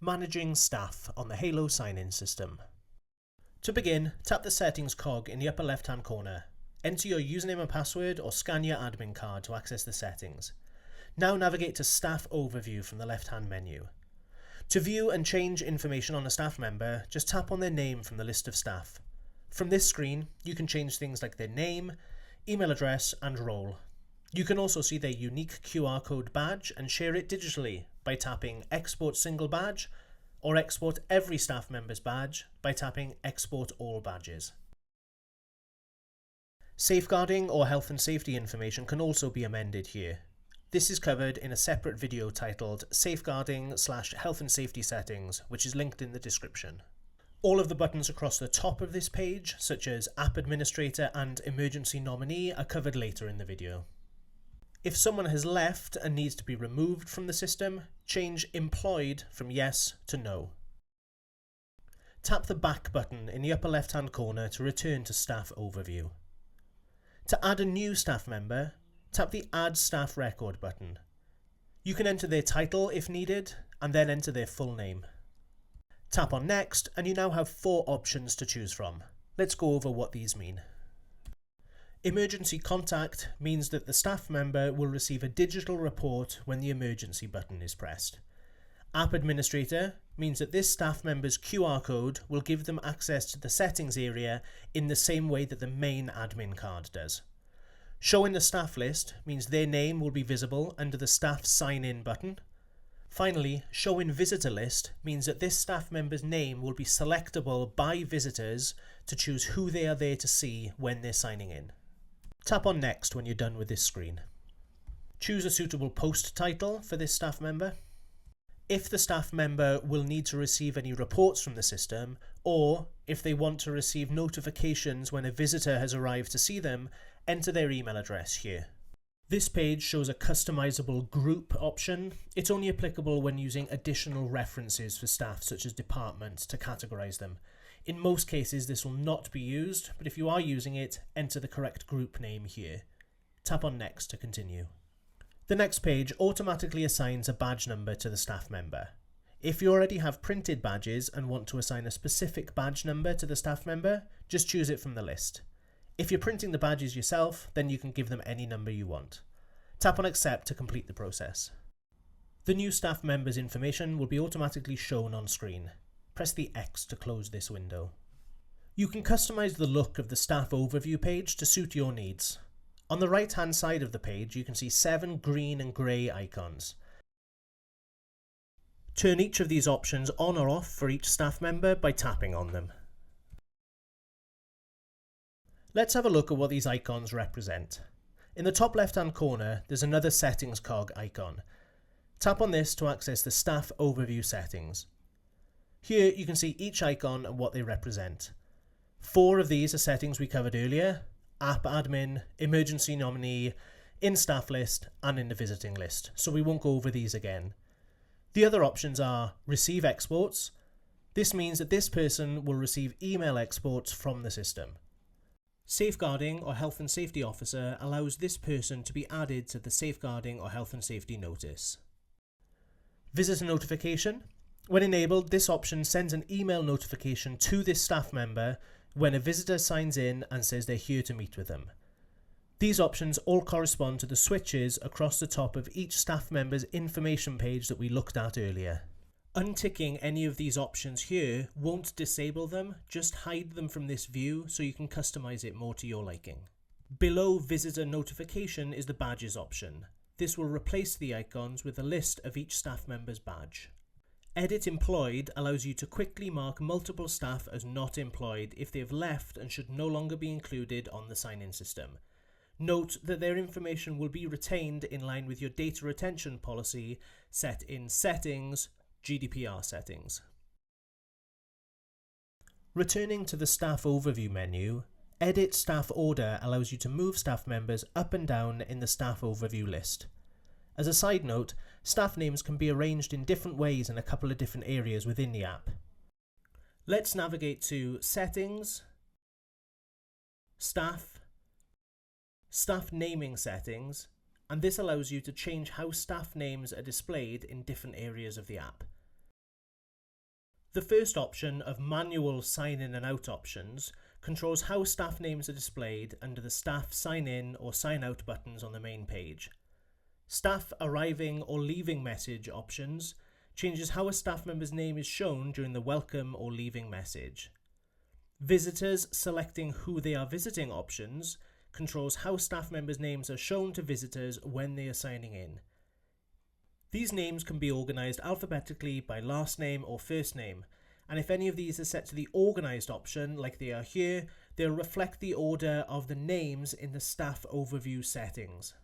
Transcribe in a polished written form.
Managing staff on the Halo sign-in system. To begin, tap the settings cog in the upper left-hand corner. Enter your username and password or scan your admin card to access the settings. Now navigate to Staff Overview from the left-hand menu. To view and change information on a staff member, just tap on their name from the list of staff. From this screen, you can change things like their name, email address and role. You can also see their unique QR code badge and share it digitally by tapping Export Single Badge or export every staff member's badge by tapping Export All Badges. Safeguarding or health and safety information can also be amended here. This is covered in a separate video titled Safeguarding/Health and Safety Settings, which is linked in the description. All of the buttons across the top of this page, such as App Administrator and Emergency Nominee, are covered later in the video. If someone has left and needs to be removed from the system, change Employed from Yes to No. Tap the Back button in the upper left-hand corner to return to Staff Overview. To add a new staff member, tap the Add Staff Record button. You can enter their title if needed, and then enter their full name. Tap on Next, and you now have 4 options to choose from. Let's go over what these mean. Emergency Contact means that the staff member will receive a digital report when the emergency button is pressed. App Administrator means that this staff member's QR code will give them access to the settings area in the same way that the main admin card does. Showing the staff list means their name will be visible under the Staff Sign In button. Finally, Showing Visitor List means that this staff member's name will be selectable by visitors to choose who they are there to see when they're signing in. Tap on Next when you're done with this screen. Choose a suitable post title for this staff member. If the staff member will need to receive any reports from the system, or if they want to receive notifications when a visitor has arrived to see them, enter their email address here. This page shows a customizable group option. It's only applicable when using additional references for staff such as departments to categorize them. In most cases this will not be used, but if you are using it, enter the correct group name here. Tap on Next to continue. The next page automatically assigns a badge number to the staff member. If you already have printed badges and want to assign a specific badge number to the staff member, just choose it from the list. If you're printing the badges yourself, then you can give them any number you want. Tap on Accept to complete the process. The new staff member's information will be automatically shown on screen. Press the X to close this window. You can customize the look of the Staff Overview page to suit your needs. On the right-hand side of the page, you can see 7 green and grey icons. Turn each of these options on or off for each staff member by tapping on them. Let's have a look at what these icons represent. In the top left-hand corner, there's another Settings cog icon. Tap on this to access the Staff Overview settings. Here you can see each icon and what they represent. 4 of these are settings we covered earlier: App Admin, Emergency Nominee, in Staff List and in the Visiting List, so we won't go over these again. The other options are Receive Exports. This means that this person will receive email exports from the system. Safeguarding or Health and Safety Officer allows this person to be added to the Safeguarding or Health and Safety notice. Visitor Notification. When enabled, this option sends an email notification to this staff member when a visitor signs in and says they're here to meet with them. These options all correspond to the switches across the top of each staff member's information page that we looked at earlier. Unticking any of these options here won't disable them, just hide them from this view so you can customize it more to your liking. Below Visitor Notification is the Badges option. This will replace the icons with a list of each staff member's badge. Edit Employed allows you to quickly mark multiple staff as not employed if they have left and should no longer be included on the sign-in system. Note that their information will be retained in line with your data retention policy set in Settings, GDPR settings. Returning to the Staff Overview menu, Edit Staff Order allows you to move staff members up and down in the Staff Overview list. As a side note, staff names can be arranged in different ways in a couple of different areas within the app. Let's navigate to Settings, Staff, Staff Naming Settings, and this allows you to change how staff names are displayed in different areas of the app. The first option of manual sign in and out options controls how staff names are displayed under the staff sign in or sign out buttons on the main page. Staff arriving or leaving message options changes how a staff member's name is shown during the welcome or leaving message. Visitors selecting who they are visiting options controls how staff members' names are shown to visitors when they are signing in. These names can be organised alphabetically by last name or first name, and if any of these are set to the organised option like they are here, they'll reflect the order of the names in the staff overview settings.